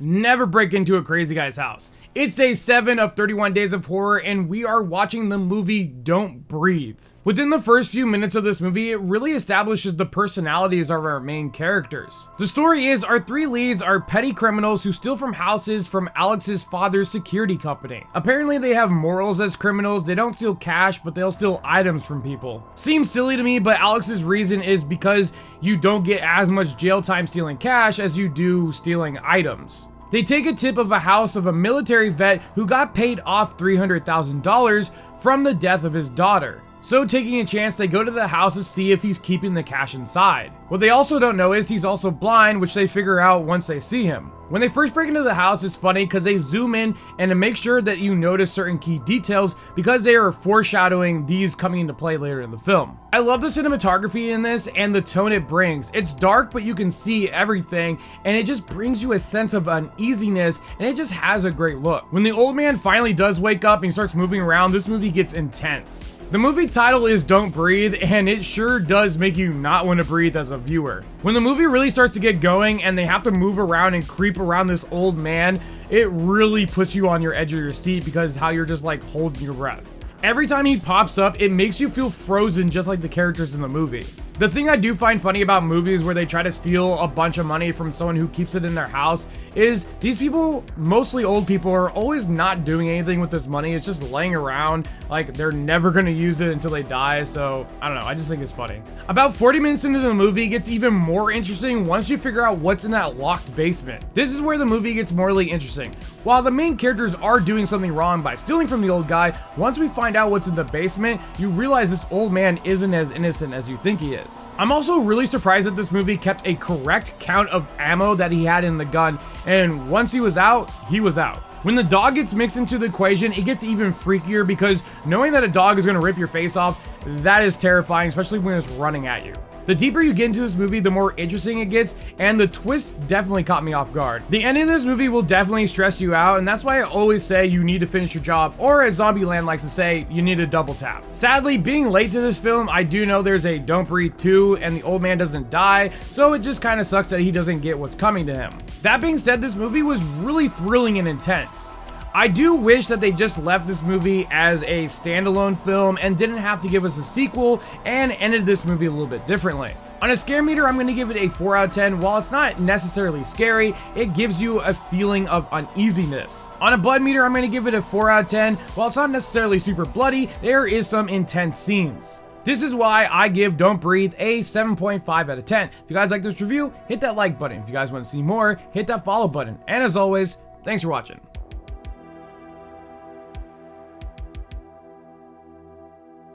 never break into a crazy guy's house. It's day 7 of 31 Days of Horror, and we are watching the movie Don't Breathe. Within the first few minutes of this movie, it really establishes the personalities of our main characters. The story is our 3 leads are petty criminals who steal from houses from Alex's father's security company. Apparently they have morals as criminals. They don't steal cash, but they'll steal items from people. Seems silly to me, but Alex's reason is because you don't get as much jail time stealing cash as you do stealing items. They take a tip of a house of a military vet who got paid off $300,000 from the death of his daughter. So taking a chance, they go to the house to see if he's keeping the cash inside. What they also don't know is he's also blind, which they figure out once they see him. When they first break into the house, it's funny because they zoom in and to make sure that you notice certain key details because they are foreshadowing these coming into play later in the film. I love the cinematography in this and the tone it brings. It's dark, but you can see everything, and it just brings you a sense of uneasiness, and it just has a great look. When the old man finally does wake up and he starts moving around, this movie gets intense. The movie title is Don't Breathe, and it sure does make you not want to breathe as a viewer. When the movie really starts to get going and they have to move around and creep around this old man, it really puts you on your edge of your seat because how you're just like holding your breath. Every time he pops up, it makes you feel frozen just like the characters in the movie. The thing I do find funny about movies where they try to steal a bunch of money from someone who keeps it in their house is these people, mostly old people, are always not doing anything with this money. It's just laying around, like they're never gonna use it until they die. So I don't know, I just think it's funny. About 40 minutes into the movie, it gets even more interesting once you figure out what's in that locked basement. This is where the movie gets morally interesting. While the main characters are doing something wrong by stealing from the old guy, once we find out what's in the basement, you realize this old man isn't as innocent as you think he is. I'm also really surprised that this movie kept a correct count of ammo that he had in the gun, and once he was out, he was out. When the dog gets mixed into the equation, it gets even freakier because knowing that a dog is going to rip your face off, that is terrifying, especially when it's running at you. The deeper you get into this movie, the more interesting it gets, and the twist definitely caught me off guard. The ending of this movie will definitely stress you out, and that's why I always say you need to finish your job, or as Zombieland likes to say, you need to double tap. Sadly, being late to this film, I do know there's a Don't Breathe 2, and the old man doesn't die, so it just kind of sucks that he doesn't get what's coming to him. That being said, this movie was really thrilling and intense. I do wish that they just left this movie as a standalone film and didn't have to give us a sequel and ended this movie a little bit differently. On a scare meter, I'm going to give it a 4 out of 10. While it's not necessarily scary, it gives you a feeling of uneasiness. On a blood meter, I'm going to give it a 4 out of 10. While it's not necessarily super bloody, there is some intense scenes. This is why I give Don't Breathe a 7.5 out of 10. If you guys like this review, hit that like button. If you guys want to see more, hit that follow button. And as always, thanks for watching.